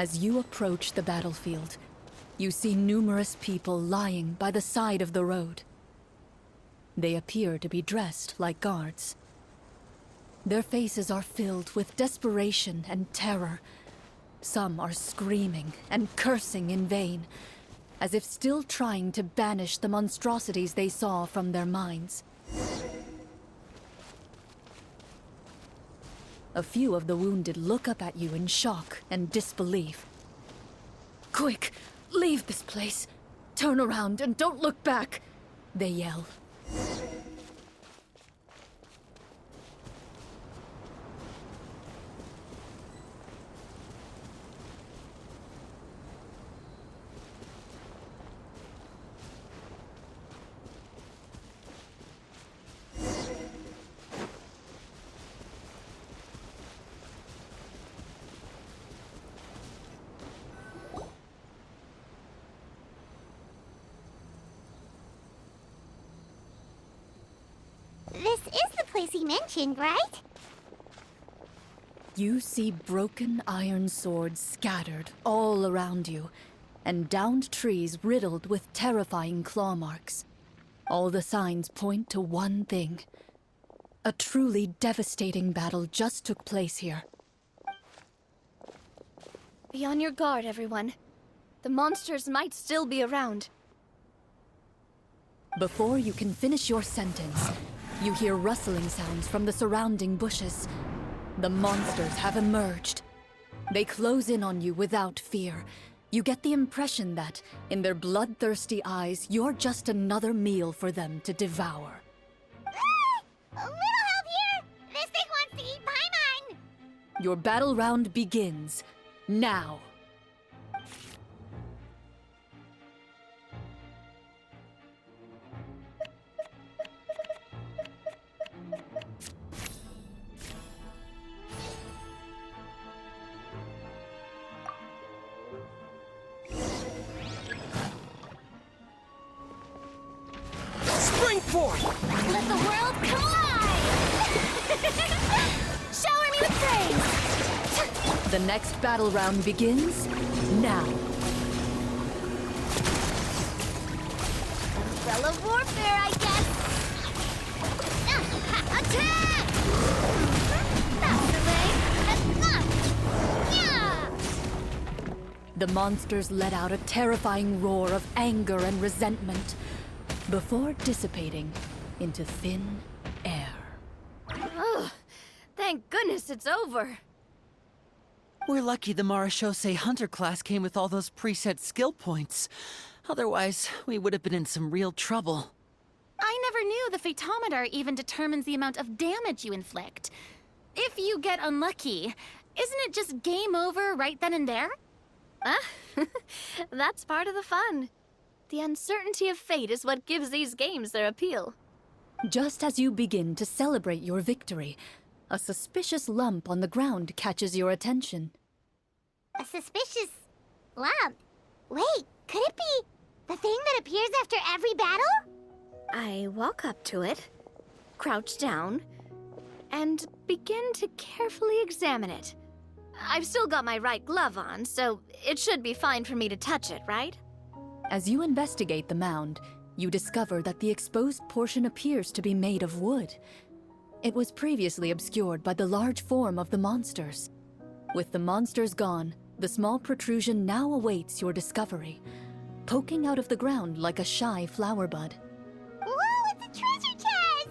As you approach the battlefield, you see numerous people lying by the side of the road. They appear to be dressed like guards. Their faces are filled with desperation and terror. Some are screaming and cursing in vain, as if still trying to banish the monstrosities they saw from their minds. A few of the wounded look up at you in shock and disbelief. "Quick, leave this place! Turn around and don't look back!" they yell. This is the place he mentioned, right? You see broken iron swords scattered all around you, and downed trees riddled with terrifying claw marks. All the signs point to one thing. A truly devastating battle just took place here. Be on your guard, everyone. The monsters might still be around. Before you can finish your sentence, you hear rustling sounds from the surrounding bushes. The monsters have emerged. They close in on you without fear. You get the impression that, in their bloodthirsty eyes, you're just another meal for them to devour. A little help here! This thing wants to eat Paimon! Your battle round begins now. Spring forth! Let the world collide! Shower me with praise! The next battle round begins now. Umbrella warfare, I guess! Attack! That's the way! That's not! Yeah! The monsters let out a terrifying roar of anger and resentment before dissipating into thin air. Ugh, thank goodness it's over. We're lucky the Marashose Hunter class came with all those preset skill points. Otherwise, we would have been in some real trouble. I never knew the Fatometer even determines the amount of damage you inflict. If you get unlucky, isn't it just game over right then and there? That's part of the fun. The uncertainty of fate is what gives these games their appeal. Just as you begin to celebrate your victory, a suspicious lump on the ground catches your attention. A suspicious lump? Wait, could it be the thing that appears after every battle? I walk up to it, crouch down, and begin to carefully examine it. I've still got my right glove on, so it should be fine for me to touch it, right? As you investigate the mound, you discover that the exposed portion appears to be made of wood. It was previously obscured by the large form of the monsters. With the monsters gone, the small protrusion now awaits your discovery, poking out of the ground like a shy flower bud. Whoa, it's a treasure chest!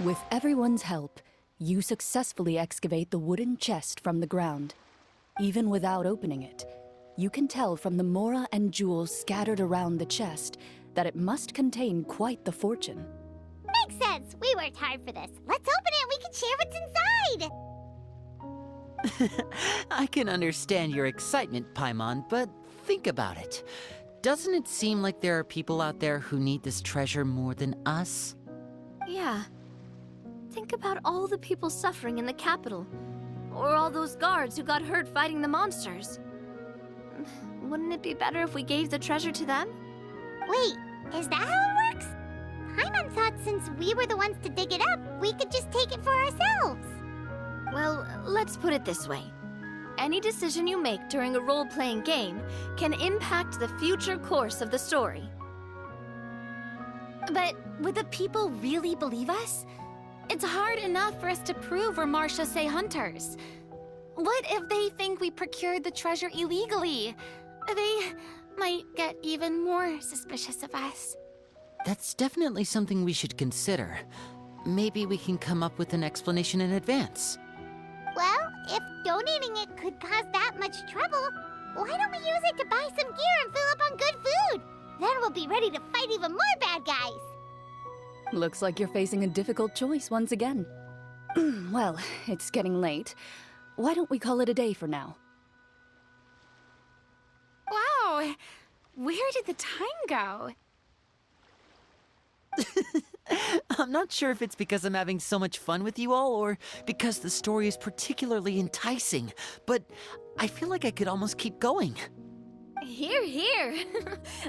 With everyone's help, you successfully excavate the wooden chest from the ground. Even without opening it, you can tell from the mora and jewels scattered around the chest that it must contain quite the fortune. Makes sense. We worked hard for this. Let's open it and we can share what's inside! I can understand your excitement, Paimon, but think about it. Doesn't it seem like there are people out there who need this treasure more than us? Yeah. Think about all the people suffering in the capital. Or all those guards who got hurt fighting the monsters. Wouldn't it be better if we gave the treasure to them? Wait, Is that how it works? Paimon thought since we were the ones to dig it up, we could just take it for ourselves. Well, let's put it this way. Any decision you make during a role-playing game can impact the future course of the story. But would the people really believe us? It's hard enough for us to prove we're Marchese hunters. What if they think we procured the treasure illegally? They might get even more suspicious of us. That's definitely something we should consider. Maybe we can come up with an explanation in advance. Well, if donating it could cause that much trouble, why don't we use it to buy some gear and fill up on good food? Then we'll be ready to fight even more bad guys. Looks like you're facing a difficult choice once again. Well, it's getting late. Why don't we call it a day for now? Wow! Where did the time go? I'm not sure if it's because I'm having so much fun with you all, or because the story is particularly enticing, but I feel like I could almost keep going. Here, here.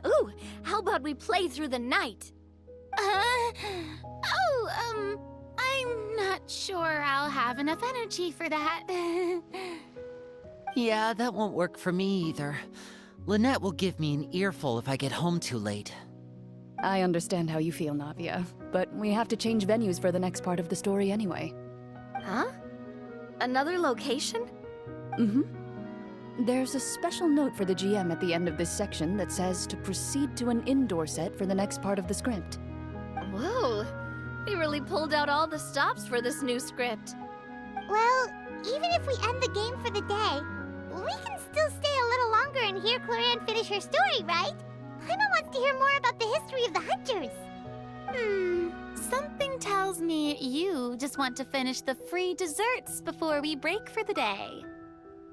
Ooh, how about we play through the night? I'm not sure I'll have enough energy for that. Yeah, that won't work for me either. Lynette will give me an earful if I get home too late. I understand how you feel, Navia, but we have to change venues for the next part of the story anyway. Huh? Another location? Mm-hmm. There's a special note for the GM at the end of this section that says to proceed to an indoor set for the next part of the script. Whoa, they really pulled out all the stops for this new script. Well, even if we end the game for the day, we can still stay a little longer and hear Cloran finish her story, right? Paimon wants to hear more about the history of the Hunters. Something tells me you just want to finish the free desserts before we break for the day.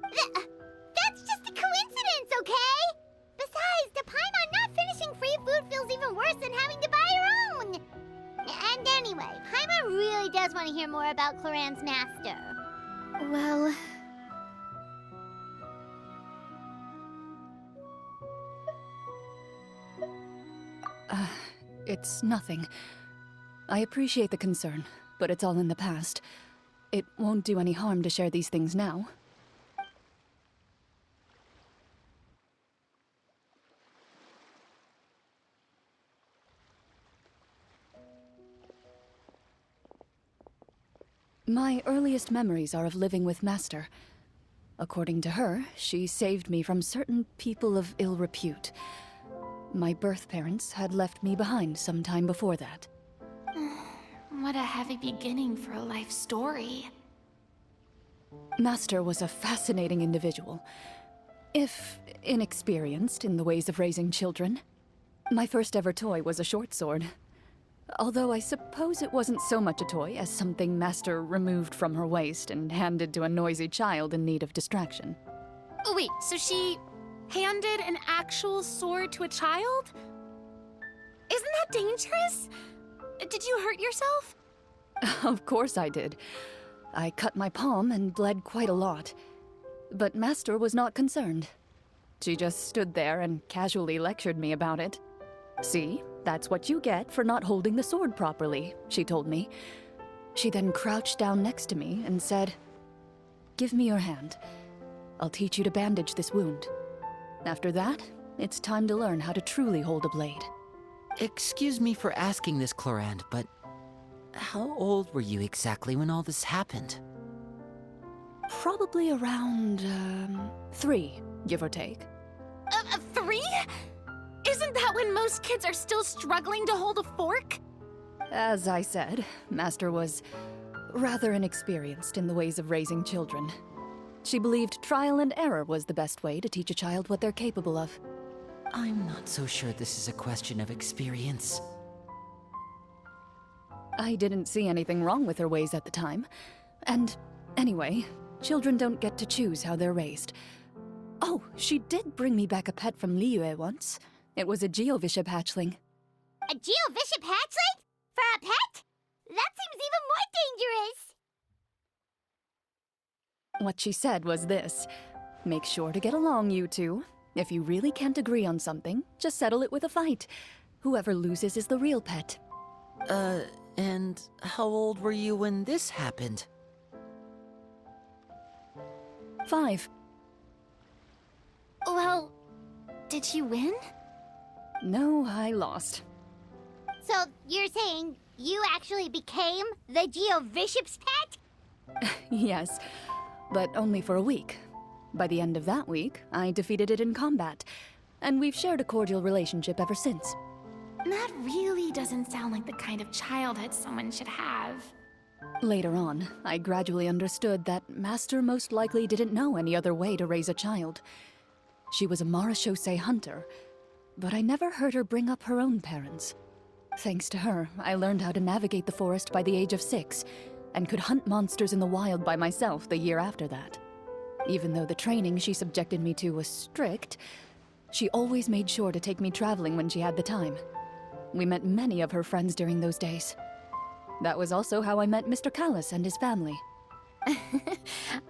That's just a coincidence, okay? Besides, to Paimon, not finishing free food feels even worse than having to buy her own. And anyway, Paimon really does want to hear more about Cloran's master. Well... It's nothing. I appreciate the concern, but it's all in the past. It won't do any harm to share these things now. My earliest memories are of living with Master. According to her, she saved me from certain people of ill repute. My birth parents had left me behind some time before that. What a heavy beginning for a life story. Master was a fascinating individual, if inexperienced in the ways of raising children. My first ever toy was a short sword. Although I suppose it wasn't so much a toy as something Master removed from her waist and handed to a noisy child in need of distraction. Oh, wait, so she handed an actual sword to a child? Isn't that dangerous? Did you hurt yourself? Of course I did. I cut my palm and bled quite a lot. But Master was not concerned. She just stood there and casually lectured me about it. See, that's what you get for not holding the sword properly, she told me. She then crouched down next to me and said, "Give me your hand. I'll teach you to bandage this wound. After that, it's time to learn how to truly hold a blade." Excuse me for asking this, Clorand, but how old were you exactly when all this happened? Probably around, 3, give or take. 3? Isn't that when most kids are still struggling to hold a fork? As I said, Master was rather inexperienced in the ways of raising children. She believed trial and error was the best way to teach a child what they're capable of. I'm not so sure this is a question of experience. I didn't see anything wrong with her ways at the time. And anyway, children don't get to choose how they're raised. Oh, she did bring me back a pet from Liyue once. It was a Geovishap hatchling. A Geovishap hatchling? For a pet? That seems even more dangerous! What she said was this: make sure to get along, you two. If you really can't agree on something, just settle it with a fight. Whoever loses is the real pet. And how old were you when this happened? 5. Well, did you win? No, I lost. So you're saying you actually became the Geovishop's pet? Yes, but only for a week. By the end of that week, I defeated it in combat, and we've shared a cordial relationship ever since. That really doesn't sound like the kind of childhood someone should have. Later on, I gradually understood that Master most likely didn't know any other way to raise a child. She was a marechaussee hunter, but I never heard her bring up her own parents. Thanks to her, I learned how to navigate the forest by the age of 6, and could hunt monsters in the wild by myself the year after that. Even though the training she subjected me to was strict, she always made sure to take me traveling when she had the time. We met many of her friends during those days. That was also how I met Mr. Callis and his family.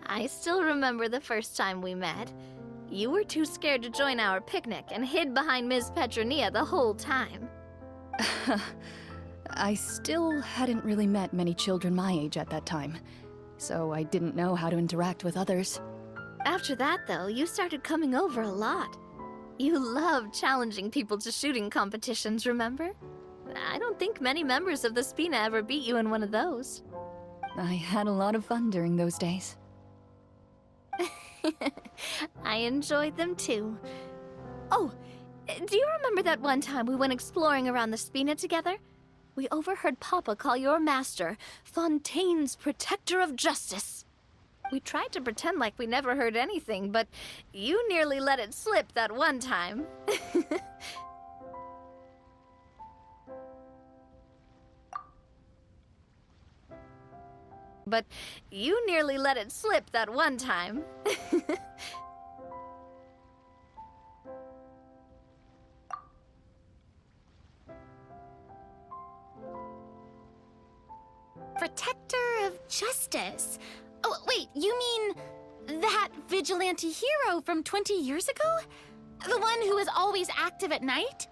I still remember the first time we met. You were too scared to join our picnic and hid behind Ms. Petronia the whole time. I still hadn't really met many children my age at that time, so I didn't know how to interact with others. After that, though, you started coming over a lot. You loved challenging people to shooting competitions, remember? I don't think many members of the Spina ever beat you in one of those. I had a lot of fun during those days. I enjoyed them too. Oh, do you remember that one time we went exploring around the Spina together? We overheard Papa call your master Fontaine's Protector of Justice. We tried to pretend like we never heard anything, but you nearly let it slip that one time. But you nearly let it slip that one time. Protector of Justice. Oh, wait, you mean that vigilante hero from 20 years ago? The one who was always active at night?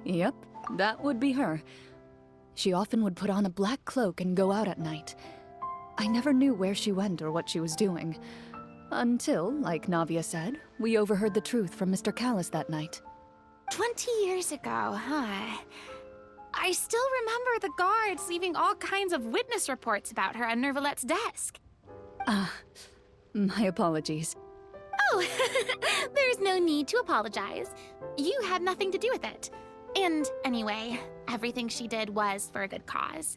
Yep, that would be her. She often would put on a black cloak and go out at night. I never knew where she went or what she was doing. Until, like Navia said, we overheard the truth from Mr. Callis that night. 20 years ago, huh? I still remember the guards leaving all kinds of witness reports about her on Nervalette's desk. My apologies. Oh, there's no need to apologize. You had nothing to do with it. And anyway, everything she did was for a good cause.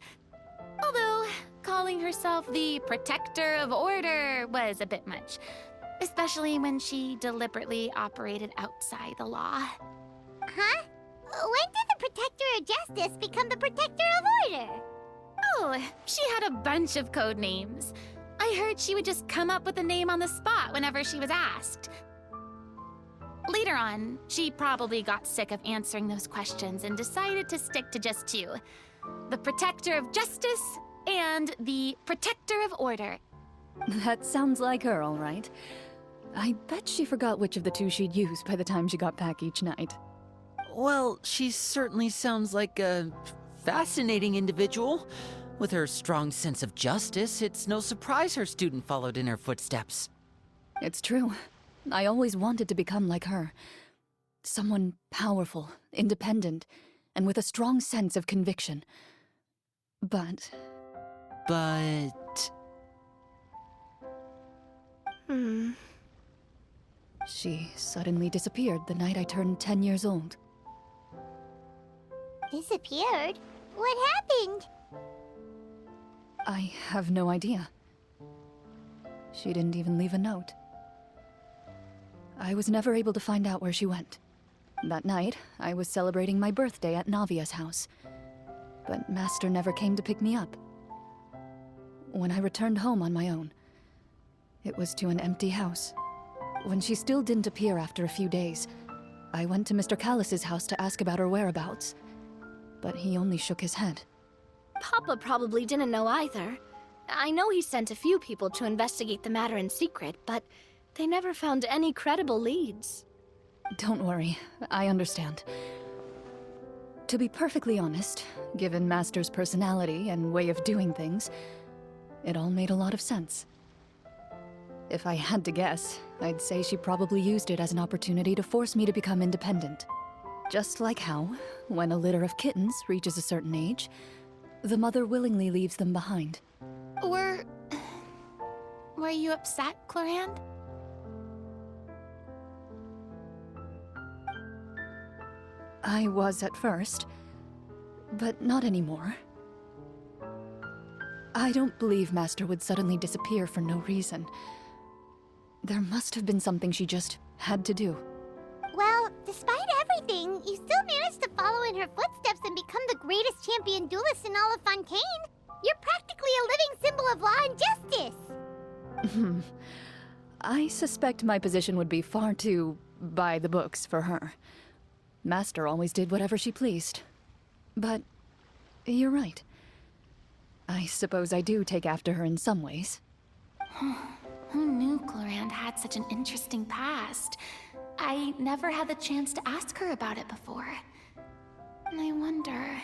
Although, calling herself the Protector of Order was a bit much. Especially when she deliberately operated outside the law. Huh? When did the Protector of Justice become the Protector of Order? Oh, she had a bunch of code names. I heard she would just come up with a name on the spot whenever she was asked. Later on, she probably got sick of answering those questions and decided to stick to just 2. The Protector of Justice and the Protector of Order. That sounds like her, all right. I bet she forgot which of the 2 she'd use by the time she got back each night. Well, she certainly sounds like a fascinating individual. With her strong sense of justice, it's no surprise her student followed in her footsteps. It's true. I always wanted to become like her. Someone powerful, independent, and with a strong sense of conviction. But... She suddenly disappeared the night I turned 10 years old. Disappeared? What happened? I have no idea. She didn't even leave a note. I was never able to find out where she went. That night, I was celebrating my birthday at Navia's house. But Master never came to pick me up. When I returned home on my own, it was to an empty house. When she still didn't appear after a few days, I went to Mr. Callis's house to ask about her whereabouts. But he only shook his head. Papa probably didn't know either. I know he sent a few people to investigate the matter in secret, but They never found any credible leads. Don't worry, I understand. To be perfectly honest, given Master's personality and way of doing things, it all made a lot of sense. If I had to guess, I'd say she probably used it as an opportunity to force me to become independent. Just like how, when a litter of kittens reaches a certain age, the mother willingly leaves them behind. Were you upset, Clorand? I was at first, but not anymore. I don't believe Master would suddenly disappear for no reason. There must have been something she just had to do. Well, despite everything, you still managed to follow in her footsteps and become the greatest champion duelist in all of Fontaine. You're practically a living symbol of law and justice. I suspect my position would be far too by the books for her. Master always did whatever she pleased. But you're right. I suppose I do take after her in some ways. Who knew Clorand had such an interesting past? I never had the chance to ask her about it before. And I wonder...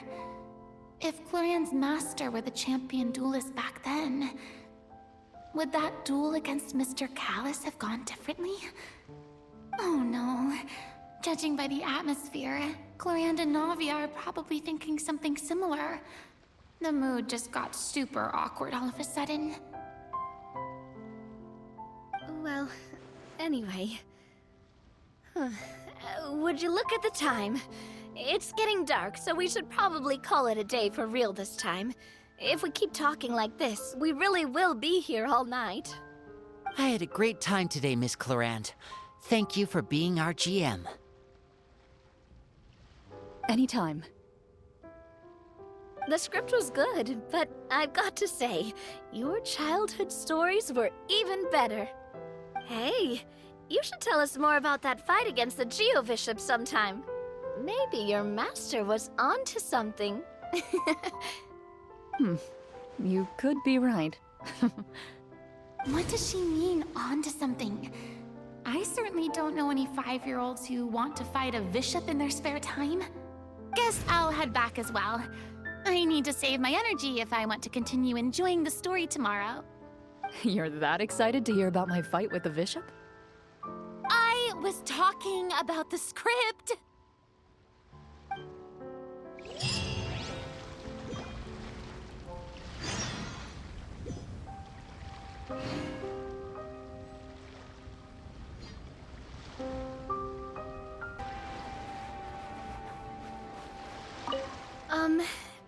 if Clorand's master were the champion duelist back then, would that duel against Mr. Callus have gone differently? Oh no. Judging by the atmosphere, Clorand and Navia are probably thinking something similar. The mood just got super awkward all of a sudden. Well, anyway. Would you look at the time? It's getting dark, so we should probably call it a day for real this time. If we keep talking like this, we really will be here all night. I had a great time today, Miss Clorand. Thank you for being our GM. Anytime. The script was good, but I've got to say, your childhood stories were even better. Hey, you should tell us more about that fight against the Geo-Bishop sometime. Maybe your master was onto something. You could be right. What does she mean, onto something? I certainly don't know any 5-year-olds who want to fight a bishop in their spare time. Guess I'll head back as well. I need to save my energy if I want to continue enjoying the story tomorrow. You're that excited to hear about my fight with the bishop? I was talking about the script.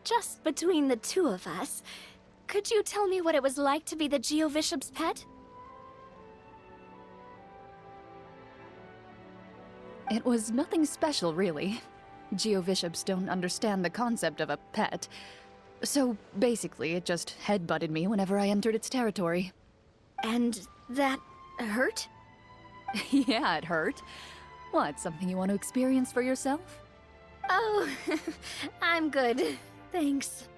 Just between the two of us, could you tell me what it was like to be the Geo-Bishop's pet? It was nothing special, really. Geo-Bishops don't understand the concept of a pet. So, basically, it just headbutted me whenever I entered its territory. And that hurt? Yeah, it hurt. What, something you want to experience for yourself? Oh, I'm good. Thanks.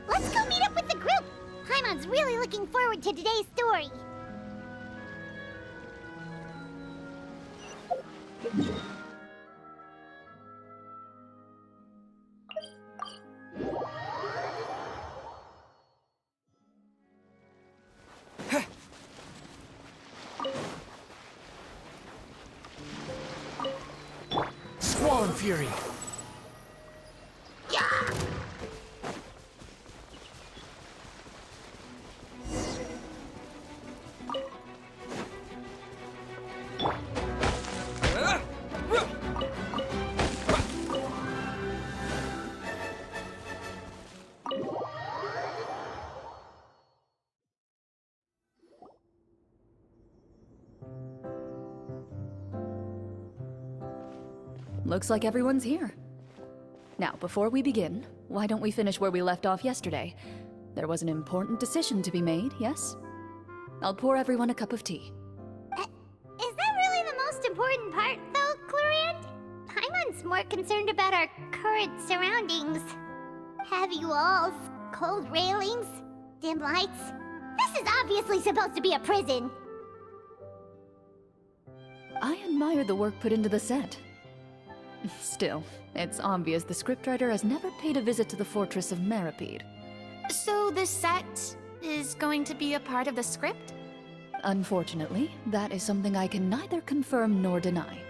Let's go meet up with the group! Paimon's really looking forward to today's story. Squall Fury! looks like everyone's here. Now, before we begin, why don't we finish where we left off yesterday? There was an important decision to be made, yes? I'll pour everyone a cup of tea. Is that really the most important part, though, Clorand? Paimon's more concerned about our current surroundings. Heavy walls, cold railings, dim lights. This is obviously supposed to be a prison. I admire the work put into the set. Still, it's obvious the scriptwriter has never paid a visit to the fortress of Meripede. So this set is going to be a part of the script? Unfortunately, that is something I can neither confirm nor deny.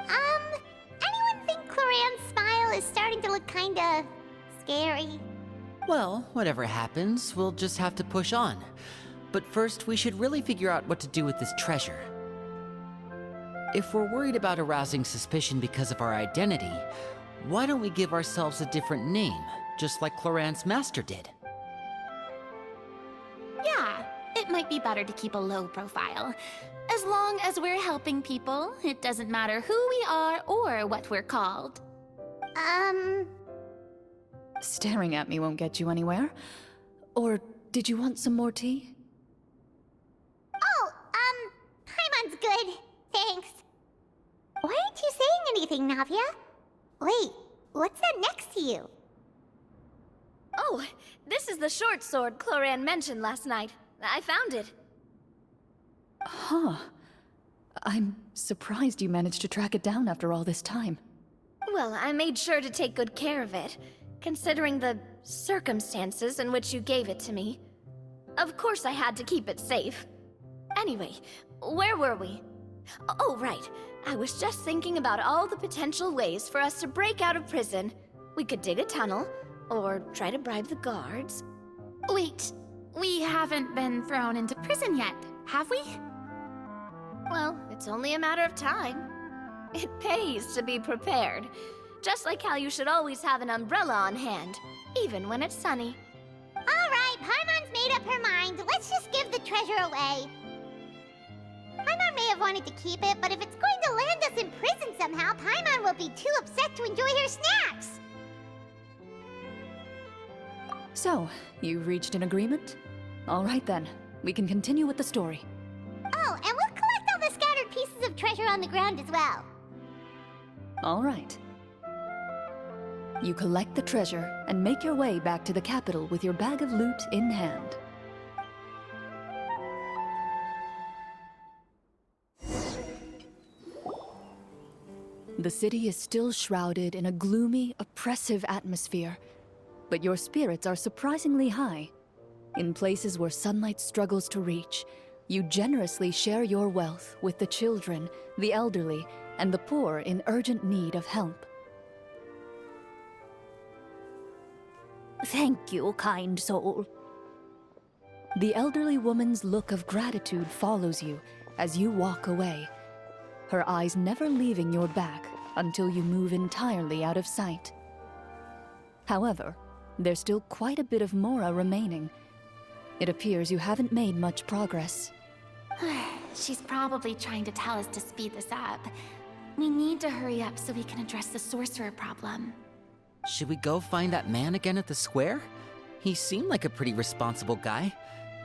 Anyone think Clorand's smile is starting to look kinda scary? Well, whatever happens, we'll just have to push on. But first, we should really figure out what to do with this treasure. If we're worried about arousing suspicion because of our identity, why don't we give ourselves a different name, just like Clorand's master did? Yeah, it might be better to keep a low profile. As long as we're helping people, it doesn't matter who we are or what we're called. Staring at me won't get you anywhere. Or did you want some more tea? Oh, Paimon's good. Thanks. Why aren't you saying anything, Navia? Wait, what's that next to you? Oh, this is the short sword Clorand mentioned last night. I found it. Huh. I'm surprised you managed to track it down after all this time. Well, I made sure to take good care of it, considering the circumstances in which you gave it to me. Of course I had to keep it safe. Anyway, where were we? Oh, right. I was just thinking about all the potential ways for us to break out of prison. We could dig a tunnel, or try to bribe the guards. Wait, we haven't been thrown into prison yet, have we? Well, it's only a matter of time. It pays to be prepared. Just like how you should always have an umbrella on hand, even when it's sunny. Alright, Paimon's made up her mind. Let's just give the treasure away. Paimon may have wanted to keep it, but if it's going to land us in prison somehow, Paimon will be too upset to enjoy her snacks. So, you reached an agreement? All right then, we can continue with the story. Oh, and we'll collect all the scattered pieces of treasure on the ground as well. All right. You collect the treasure and make your way back to the capital with your bag of loot in hand. The city is still shrouded in a gloomy, oppressive atmosphere, but your spirits are surprisingly high. In places where sunlight struggles to reach, you generously share your wealth with the children, the elderly, and the poor in urgent need of help. Thank you, kind soul. The elderly woman's look of gratitude follows you as you walk away, her eyes never leaving your back until you move entirely out of sight. However, there's still quite a bit of Mora remaining. It appears you haven't made much progress. She's probably trying to tell us to speed this up. We need to hurry up so we can address the sorcerer problem. Should we go find that man again at the square? He seemed like a pretty responsible guy.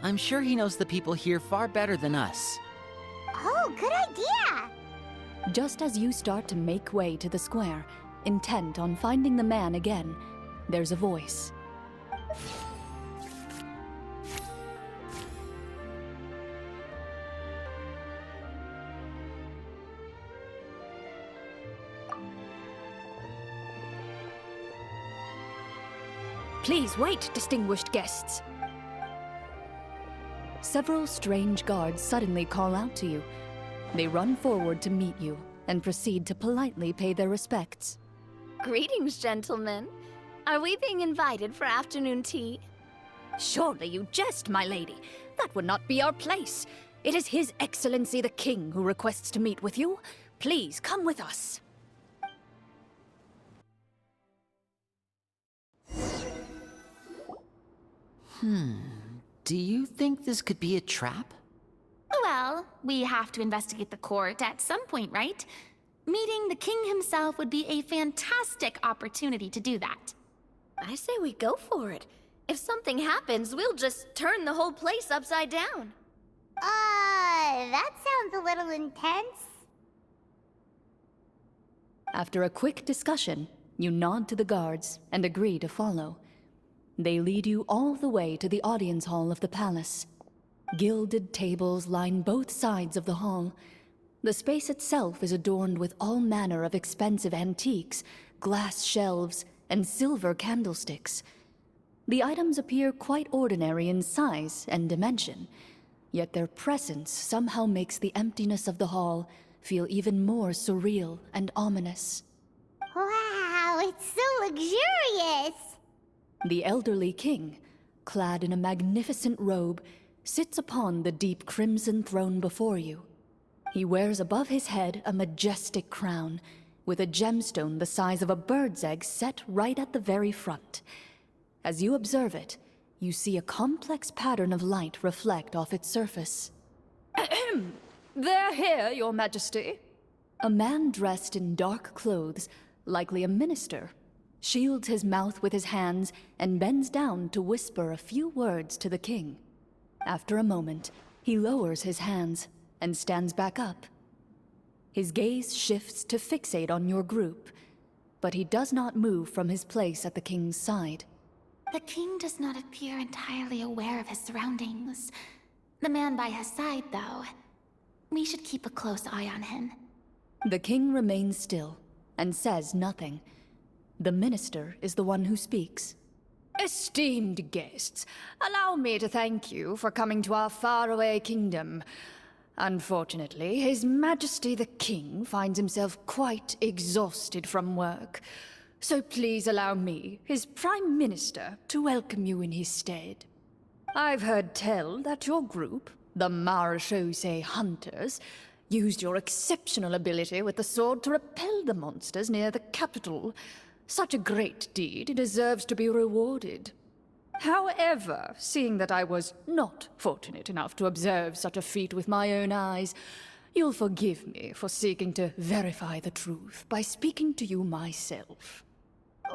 I'm sure he knows the people here far better than us. Oh, good idea! Just as you start to make way to the square, intent on finding the man again, there's a voice. Please wait, distinguished guests. Several strange guards suddenly call out to you. They run forward to meet you and proceed to politely pay their respects. Greetings, gentlemen. Are we being invited for afternoon tea? Surely you jest, my lady. That would not be our place. It is His Excellency the King who requests to meet with you. Please come with us. Do you think this could be a trap? Well, we have to investigate the court at some point, right? Meeting the king himself would be a fantastic opportunity to do that. I say we go for it. If something happens, we'll just turn the whole place upside down. That sounds a little intense. After a quick discussion, you nod to the guards and agree to follow. They lead you all the way to the audience hall of the palace. Gilded tables line both sides of the hall. The space itself is adorned with all manner of expensive antiques, glass shelves, and silver candlesticks. The items appear quite ordinary in size and dimension, yet their presence somehow makes the emptiness of the hall feel even more surreal and ominous. Wow, it's so luxurious! The elderly king, clad in a magnificent robe, sits upon the deep crimson throne before you. He wears above his head a majestic crown, with a gemstone the size of a bird's egg set right at the very front. As you observe it, you see a complex pattern of light reflect off its surface. Ahem! They're here, your majesty. A man dressed in dark clothes, likely a minister, shields his mouth with his hands and bends down to whisper a few words to the king. After a moment, he lowers his hands and stands back up. His gaze shifts to fixate on your group, but he does not move from his place at the king's side. The king does not appear entirely aware of his surroundings. The man by his side, though. We should keep a close eye on him. The king remains still and says nothing. The minister is the one who speaks. Esteemed guests, allow me to thank you for coming to our faraway kingdom. Unfortunately, His Majesty the King finds himself quite exhausted from work. So please allow me, his Prime Minister, to welcome you in his stead. I've heard tell that your group, the Marechaussee Hunters, used your exceptional ability with the sword to repel the monsters near the capital. Such a great deed deserves to be rewarded. However, seeing that I was not fortunate enough to observe such a feat with my own eyes, you'll forgive me for seeking to verify the truth by speaking to you myself.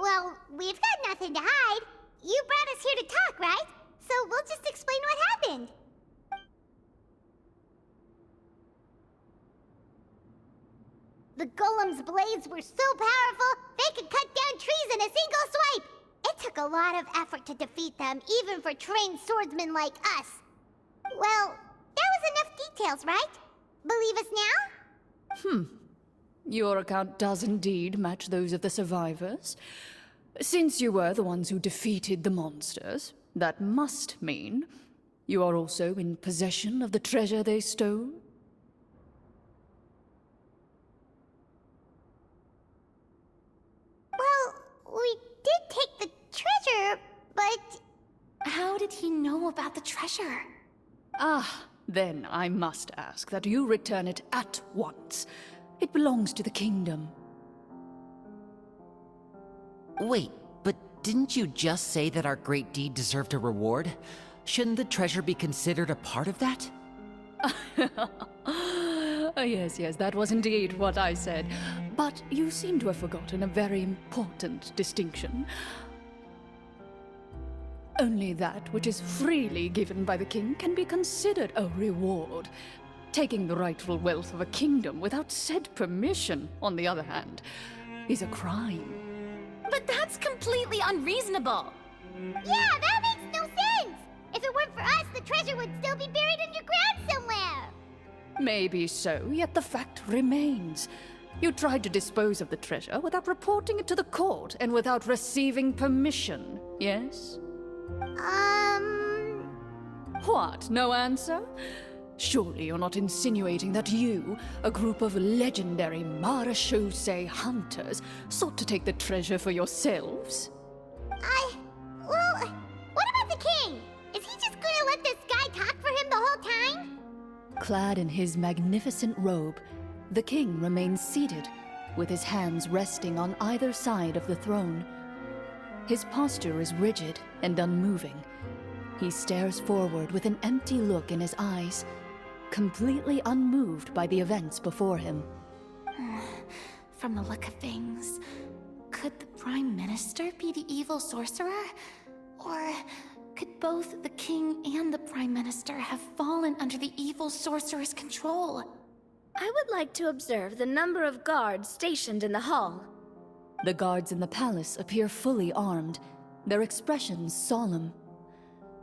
Well, we've got nothing to hide. You brought us here to talk, right? So we'll just explain what happened. The golem's blades were so powerful, they could cut down trees in a single swipe! It took a lot of effort to defeat them, even for trained swordsmen like us. Well, that was enough details, right? Believe us now? Your account does indeed match those of the survivors. Since you were the ones who defeated the monsters, that must mean you are also in possession of the treasure they stole? Well, we did take the treasure, but... How did he know about the treasure? Then I must ask that you return it at once. It belongs to the kingdom. Wait, but didn't you just say that our great deed deserved a reward? Shouldn't the treasure be considered a part of that? Yes, that was indeed what I said. But you seem to have forgotten a very important distinction. Only that which is freely given by the king can be considered a reward. Taking the rightful wealth of a kingdom without said permission, on the other hand, is a crime. But that's completely unreasonable! Yeah, that makes no sense! If it weren't for us, the treasure would still be buried underground somewhere! Maybe so, yet the fact remains. You tried to dispose of the treasure without reporting it to the court and without receiving permission, yes? What, no answer? Surely you're not insinuating that you, a group of legendary Marechaussee hunters, sought to take the treasure for yourselves? Well, what about the king? Is he just gonna let this guy talk for him the whole time? Clad in his magnificent robe, the king remains seated, with his hands resting on either side of the throne. His posture is rigid and unmoving. He stares forward with an empty look in his eyes, completely unmoved by the events before him. From the look of things, could the Prime Minister be the evil sorcerer? Or could both the King and the Prime Minister have fallen under the evil sorcerer's control? I would like to observe the number of guards stationed in the hall. The guards in the palace appear fully armed, their expressions solemn.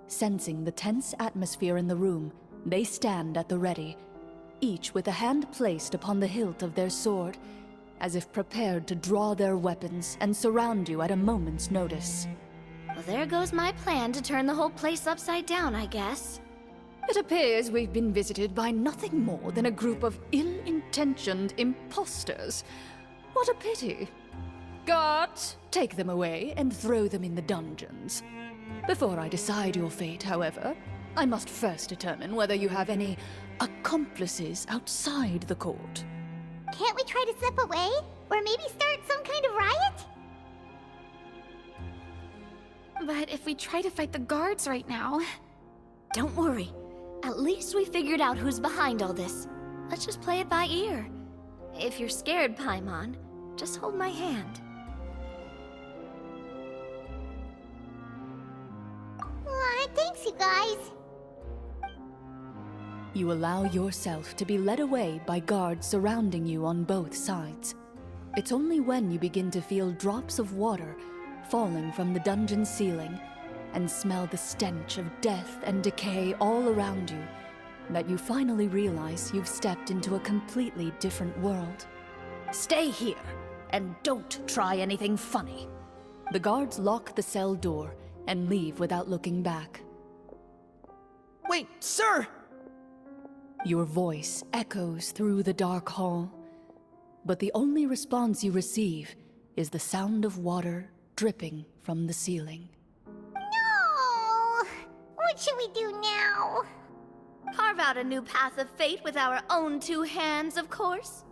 Sensing the tense atmosphere in the room, they stand at the ready, each with a hand placed upon the hilt of their sword, as if prepared to draw their weapons and surround you at a moment's notice. Well, there goes my plan to turn the whole place upside down, I guess. It appears we've been visited by nothing more than a group of ill-intentioned imposters. What a pity. Guards, take them away and throw them in the dungeons. Before I decide your fate, however, I must first determine whether you have any accomplices outside the court. Can't we try to slip away? Or maybe start some kind of riot? But if we try to fight the guards right now... Don't worry. At least we figured out who's behind all this. Let's just play it by ear. If you're scared, Paimon, just hold my hand. Thanks, you guys. You allow yourself to be led away by guards surrounding you on both sides. It's only when you begin to feel drops of water falling from the dungeon ceiling and smell the stench of death and decay all around you that you finally realize you've stepped into a completely different world. Stay here and don't try anything funny. The guards lock the cell door and leave without looking back. Wait, sir! Your voice echoes through the dark hall, but the only response you receive is the sound of water dripping from the ceiling. No! What should we do now? Carve out a new path of fate with our own two hands, of course.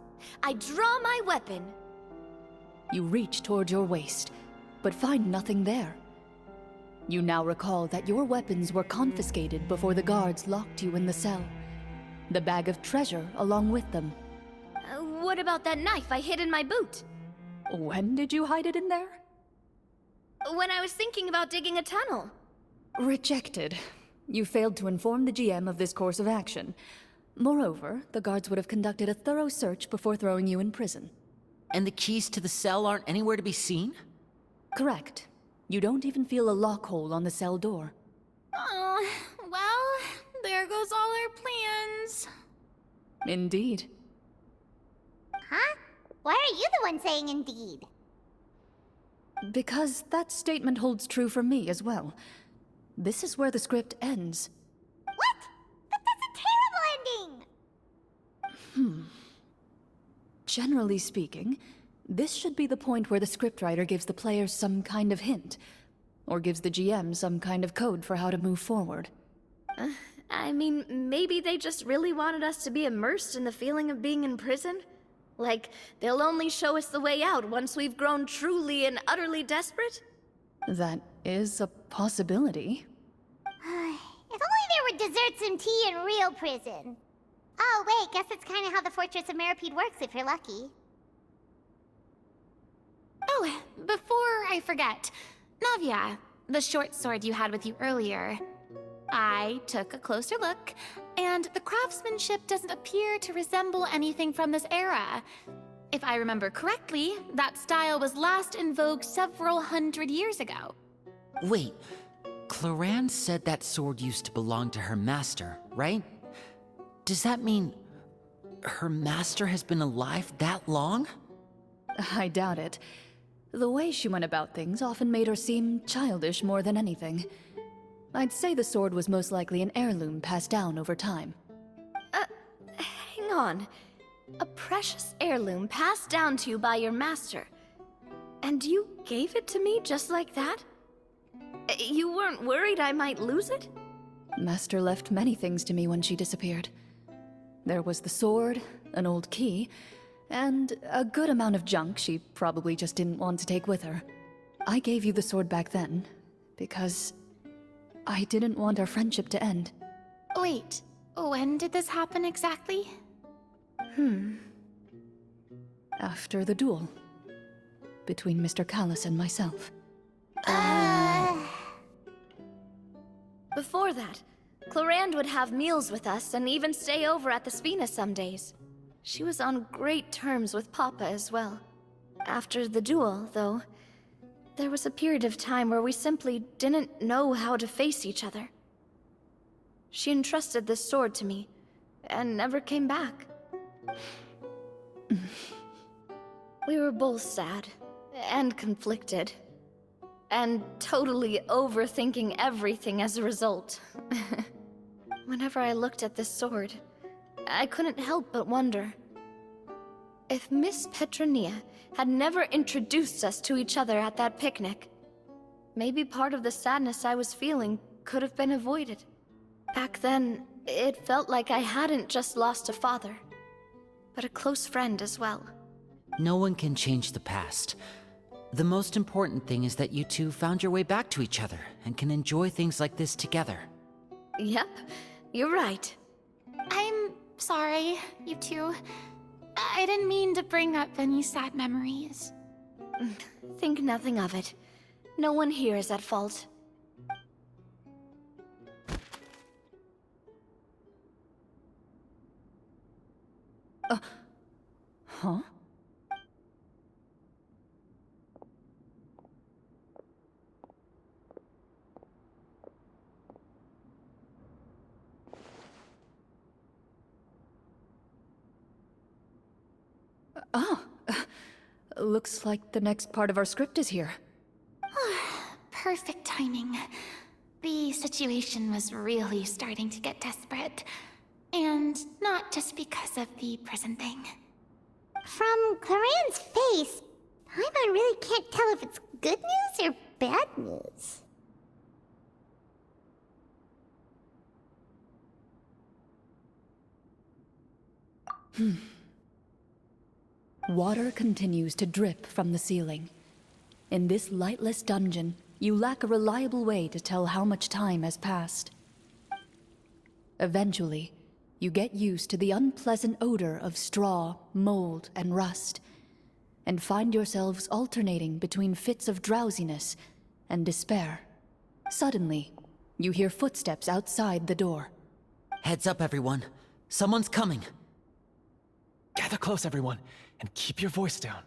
I draw my weapon. You reach toward your waist, but find nothing there. You now recall that your weapons were confiscated before the guards locked you in the cell. The bag of treasure along with them. What about that knife I hid in my boot? When did you hide it in there? When I was thinking about digging a tunnel. Rejected. You failed to inform the GM of this course of action. Moreover, the guards would have conducted a thorough search before throwing you in prison. And the keys to the cell aren't anywhere to be seen? Correct. You don't even feel a lock hole on the cell door. Oh, well, there goes all our plans. Indeed. Huh? Why are you the one saying indeed? Because that statement holds true for me as well. This is where the script ends. What? But that's a terrible ending! Generally speaking, this should be the point where the scriptwriter gives the players some kind of hint, or gives the GM some kind of code for how to move forward. I mean, maybe they just really wanted us to be immersed in the feeling of being in prison? Like, they'll only show us the way out once we've grown truly and utterly desperate? That is a possibility. If only there were desserts and tea in real prison. Oh, wait, guess that's kind of how the Fortress of Meripede works if you're lucky. Oh, before I forget, Navia, the short sword you had with you earlier. I took a closer look, and the craftsmanship doesn't appear to resemble anything from this era. If I remember correctly, that style was last in vogue several hundred years ago. Wait, Cloran said that sword used to belong to her master, right? Does that mean her master has been alive that long? I doubt it. The way she went about things often made her seem childish more than anything. I'd say the sword was most likely an heirloom passed down over time. Hang on. A precious heirloom passed down to you by your master. And you gave it to me just like that? You weren't worried I might lose it? Master left many things to me when she disappeared. There was the sword, an old key, and a good amount of junk she probably just didn't want to take with her. I gave you the sword back then, because I didn't want our friendship to end. Wait, when did this happen exactly? After the duel between Mr. Callis and myself. Before that, Clarand would have meals with us and even stay over at the Spina some days. She was on great terms with Papa as well. After the duel, though, there was a period of time where we simply didn't know how to face each other. She entrusted this sword to me, and never came back. We were both sad, and conflicted, and totally overthinking everything as a result. Whenever I looked at this sword, I couldn't help but wonder if Miss Petronia had never introduced us to each other at that picnic. Maybe part of the sadness I was feeling could have been avoided. Back then, it felt like I hadn't just lost a father, but a close friend as well. No one can change the past. The most important thing is that you two found your way back to each other and can enjoy things like this together. Yep, you're right. I'm sorry, you two. I didn't mean to bring up any sad memories. Think nothing of it. No one here is at fault. Huh? Looks like the next part of our script is here. Perfect timing. The situation was really starting to get desperate. And not just because of the prison thing. From Clarand's face, Paimon really can't tell if it's good news or bad news. Water continues to drip from the ceiling. In this lightless dungeon, you lack a reliable way to tell how much time has passed. Eventually, you get used to the unpleasant odor of straw, mold, and rust, and find yourselves alternating between fits of drowsiness and despair. Suddenly, you hear footsteps outside the door. Heads up, everyone. Someone's coming. Gather close, everyone, and keep your voice down.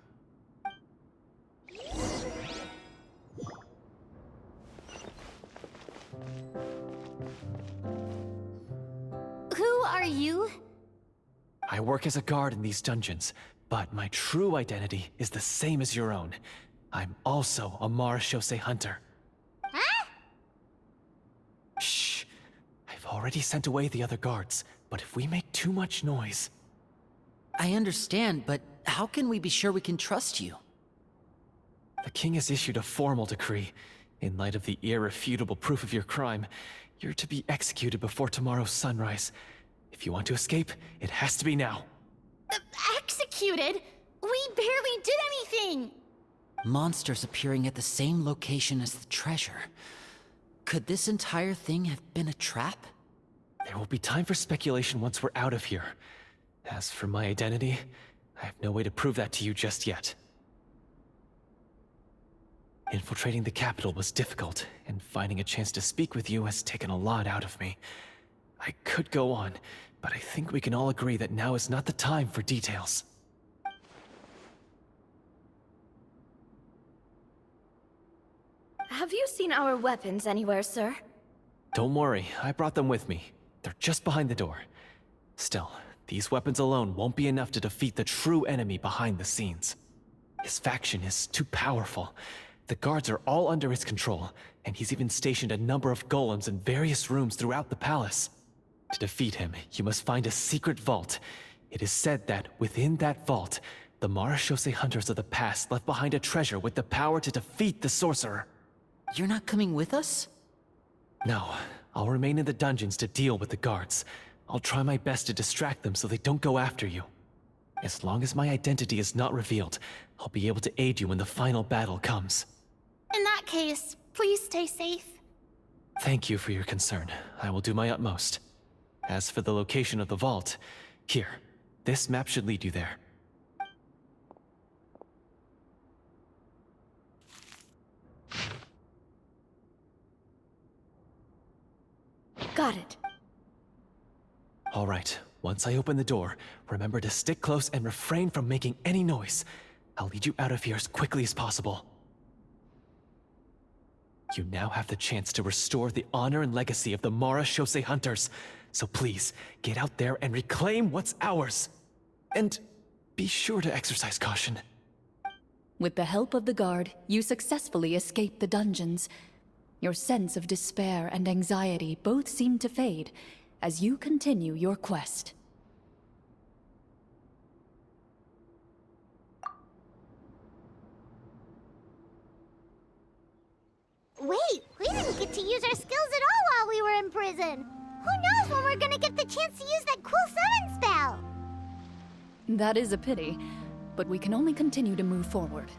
Who are you? I work as a guard in these dungeons, but my true identity is the same as your own. I'm also a marechaussee hunter. Huh? Shh. I've already sent away the other guards, but if we make too much noise... I understand, but how can we be sure we can trust you? The king has issued a formal decree. In light of the irrefutable proof of your crime, you're to be executed before tomorrow's sunrise. If you want to escape, it has to be now. Executed? We barely did anything! Monsters appearing at the same location as the treasure. Could this entire thing have been a trap? There will be time for speculation once we're out of here. As for my identity, I have no way to prove that to you just yet. Infiltrating the capital was difficult, and finding a chance to speak with you has taken a lot out of me. I could go on, but I think we can all agree that now is not the time for details. Have you seen our weapons anywhere, sir? Don't worry, I brought them with me. They're just behind the door. Still, these weapons alone won't be enough to defeat the true enemy behind the scenes. His faction is too powerful. The guards are all under his control, and he's even stationed a number of golems in various rooms throughout the palace. To defeat him, you must find a secret vault. It is said that within that vault, the marechaussee hunters of the past left behind a treasure with the power to defeat the sorcerer. You're not coming with us? No, I'll remain in the dungeons to deal with the guards. I'll try my best to distract them so they don't go after you. As long as my identity is not revealed, I'll be able to aid you when the final battle comes. In that case, please stay safe. Thank you for your concern. I will do my utmost. As for the location of the vault, here, this map should lead you there. Got it. All right, once I open the door, remember to stick close and refrain from making any noise. I'll lead you out of here as quickly as possible. You now have the chance to restore the honor and legacy of the Mara Shosei Hunters. So please, get out there and reclaim what's ours. And be sure to exercise caution. With the help of the guard, you successfully escape the dungeons. Your sense of despair and anxiety both seem to fade as you continue your quest. Wait, we didn't get to use our skills at all while we were in prison. Who knows when we're gonna get the chance to use that cool summon spell? That is a pity, but we can only continue to move forward.